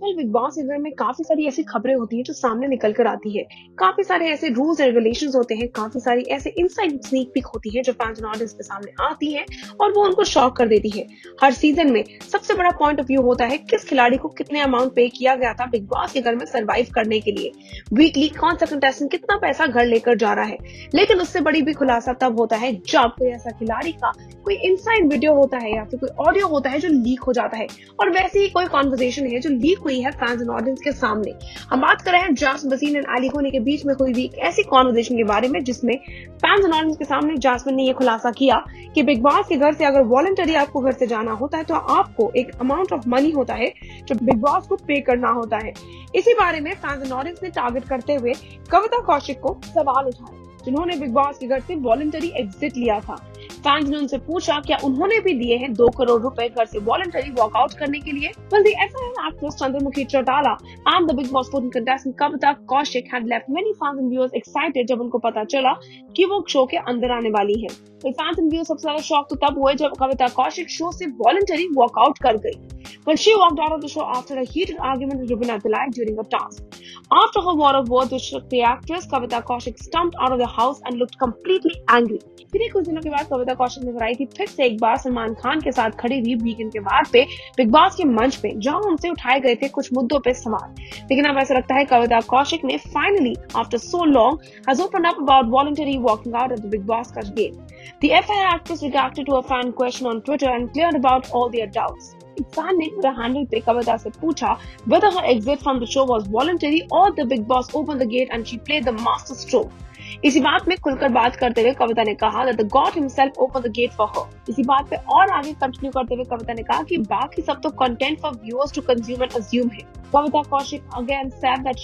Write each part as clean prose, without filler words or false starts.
Big boss के घर में काफी सारी ऐसी खबरें होती हैं जो सामने निकल कर आती है। काफी सारे ऐसे रूल्स एंड रेगुलेशंस होते हैं, काफी सारी ऐसे इनसाइड स्नीक पिक होती है जो फैंस एंड ऑडियंस के सामने आती है और वो उनको शॉक कर देती है। हर सीजन में सबसे बड़ा पॉइंट ऑफ व्यू होता है किस खिलाड़ी को कितने अमाउंट पे किया गया था बिग बॉस के घर में सर्वाइव करने के लिए। वीकली कौन सा कंटेस्टेंट कितना पैसा घर लेकर जा रहा है। लेकिन उससे बड़ी भी खुलासा तब होता है जब कोई ऐसा खिलाड़ी का कोई इनसाइड वीडियो होता है या फिर कोई ऑडियो होता है जो लीक हो जाता है। और वैसे ही कोई कॉन्वर्सेशन है जो लीक हुई है फैंस एंड ऑडियंस के सामने। हम बात कर रहे हैं जास्मिन वसीम एंड अली कोनी के बीच में हुई एक ऐसी कॉन्वर्सेशन के बारे में जिसमें फैंस एंड ऑडियंस के सामने जास्मिन ने यह खुलासा किया कि बिग बॉस के घर से अगर वॉलंटरी आपको घर से जाना होता है तो आपको एक अमाउंट ऑफ मनी होता है जो बिग बॉस को पे करना होता है। इसी बारे में फैंस एंड ऑडियंस ने टारगेट करते हुए कविता कौशिक को सवाल उठाए जिन्होंने बिग बॉस के घर से वॉलंटरी एग्जिट लिया था। फैंस ने उनसे पूछा क्या उन्होंने भी दिए हैं 2 करोड़ रुपए घर से वॉलंटरी वॉकआउट करने के लिए। Well, the FIR actress Chandramukhi Chautala and the Big Boss 14 contestant Kavita Kaushik had left many fans and viewers excited जब उनको पता चला कि वो शो के अंदर आने वाली है। फैंस एंड व्यूअर्स सबसे ज्यादा शॉक तो तब हुए जब कविता कौशिक शो से वॉलंटरी वॉकआउट कर गई। When she walked out of the show after a heated argument with Rubina Tilak during a task. After her war of words which shook the actress, Kavita Kaushik stumped out of the house and looked completely angry. फिर कुछ दिनों के बाद कविता कौशिक नजर आई थी फिर से एक बार सलमान खान के साथ खड़ी हुई वीकेंड के बाद पे बिग बॉस के मंच पे जहां उनसे उठाए गए थे कुछ मुद्दों पे सवाल। लेकिन अब ऐसा लगता है कविता कौशिक ने finally after so long has opened up about voluntary walking out of the big boss का game. The FIR actress reacted to a fan question on Twitter and cleared about all their doubts. एक fan ने Twitter handle पे कविता से पूछा whether her exit from the show was voluntary or the Big Boss opened the gate and she played the master stroke. इसी बात में खुलकर बात करते हुए कविता ने कहा that the God himself opened the gate for her. इसी बात पे और आगे कंटिन्यू करते हुए कविता ने कहा कि बाकी सब तो content for viewers to consume and assume है। Kavita Kaushik again said that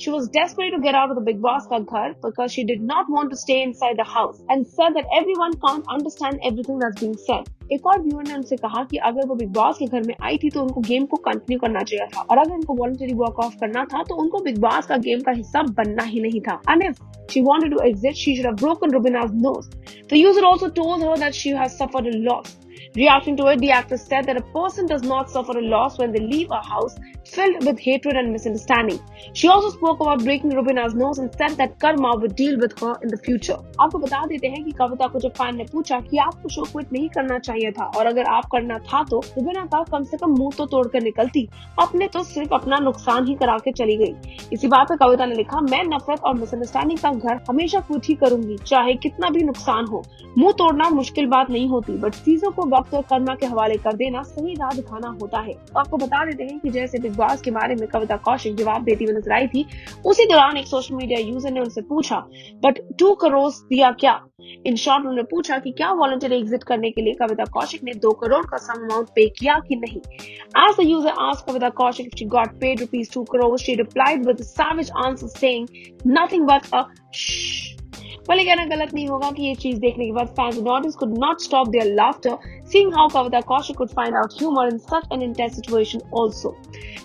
she was desperate to get out of the Big Boss का घर because she did not want to stay inside the house and said that everyone can't understand everything that's being said. एक और viewer ने उनसे कहा कि अगर वो बिग बॉस के घर में आई थी तो उनको गेम को कंटिन्यू करना चाहिए था और अगर उनको वॉलंटरी वॉक ऑफ करना था तो उनको बिग बॉस का गेम का हिस्सा बनना ही नहीं था। And if she wanted to exit, she should have broken Rubina's nose. The user also told her that she has suffered a loss. Reacting to it, the actress said that a person does not suffer a loss when they leave a house filled with hatred and misunderstanding. She also spoke about breaking Rubina's nose and said that karma would deal with her in the future. आपको बता देते हैं कि कविता को जब fan ने पूछा कि आपको शो क्विट नहीं करना चाहिए था और अगर आप करना था तो रुबीना का कम से कम मुंह तो तोड़कर निकलती, अपने तो सिर्फ अपना नुकसान ही करा के चली गई। इसी बात पे कविता ने लिखा मैं नफरत और मिसअंडरस्टैंडिंग का घर हमेशा क्विट ही करूंगी चाहे कितना भी नुकसान हो। मुंह तोड़ना मुश्किल बात नहीं होती बट चीजों को वक्त और कर्मा के हवाले कर देना सही राह दिखाना होता है। आपको बता देते हैं कि जैसे बिग बॉस के बारे में कविता कौशिक जवाब देती हुई नजर आई थी उसी दौरान एक सोशल मीडिया यूजर ने उनसे पूछा बट 2 करोड़ दिया क्या। इन शॉर्ट उन्होंने पूछा कि क्या वॉलंटरी एग्जिट करने के लिए कविता कौशिक ने 2 करोड़ का सम अमाउंट पे किया कि नहीं। As the user asked Kavita Kaushik if she got paid rupees 2 crores, she replied with a savage answer saying nothing but a shh. well, कहना गलत नहीं होगा कि ये चीज देखने के बाद fans and audience could not stop their laughter, seeing how Kavita Kaushik could find out humor in such an intense situation also.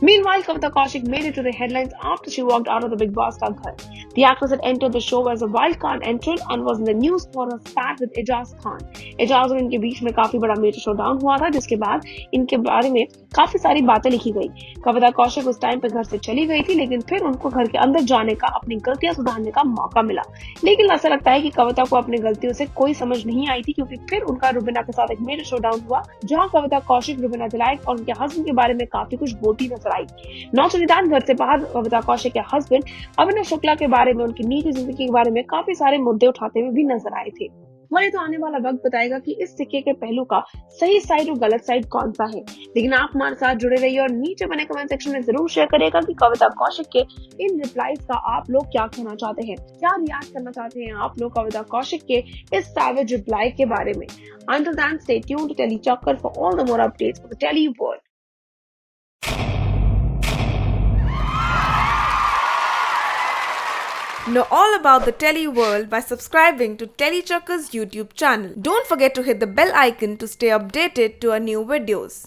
Meanwhile, Kavita Kaushik made it to the headlines after she walked out of the Big Boss ka ghar. The actress had entered the show as a wild card entrant and was in the news for her spat with Ejaz Khan. Ejaz और इनके बीच में काफी बड़ा major showdown हुआ था जिसके बाद इनके बारे में काफी सारी बातें लिखी गई। कविता कौशिक उस टाइम पे घर से चली गई थी लेकिन फिर उनको घर के अंदर जाने का, अपनी गलतियां सुधारने का मौका मिला। लेकिन ऐसा लगता है कि कविता को अपनी गलतियों से कोई समझ नहीं आई थी क्योंकि फिर उनका रुबीना के साथ एक मेजर शोडाउन हुआ जहां कविता कौशिक रुबीना तिलक और उनके हस्बैंड के बारे में काफी कुछ बोलती नजर आई। नॉट ओनली दैट, घर से बाहर कविता कौशिक के हस्बैंड अभिनव शुक्ला के बारे में, उनकी निजी जिंदगी के बारे में काफी सारे मुद्दे उठाते हुए भी नजर आए थे। वही तो आने वाला वक्त बताएगा कि इस सिक्के के पहलू का सही साइड और गलत साइड कौन सा है। लेकिन आप हमारे साथ जुड़े रहिए और नीचे बने कमेंट सेक्शन में जरूर शेयर करिएगा कि कविता कौशिक के इन रिप्लाईज का आप लोग क्या कहना चाहते हैं, क्या रिएक्ट करना चाहते हैं आप लोग कविता कौशिक के इस सैवेज रिप्लाई के बारे में। Until then, stay tuned to Telly Chakkar for all the more updates for the Telly world. Know all about the Telly world by subscribing to Telly Chakkar's YouTube channel. Don't forget to hit the bell icon to stay updated to our new videos.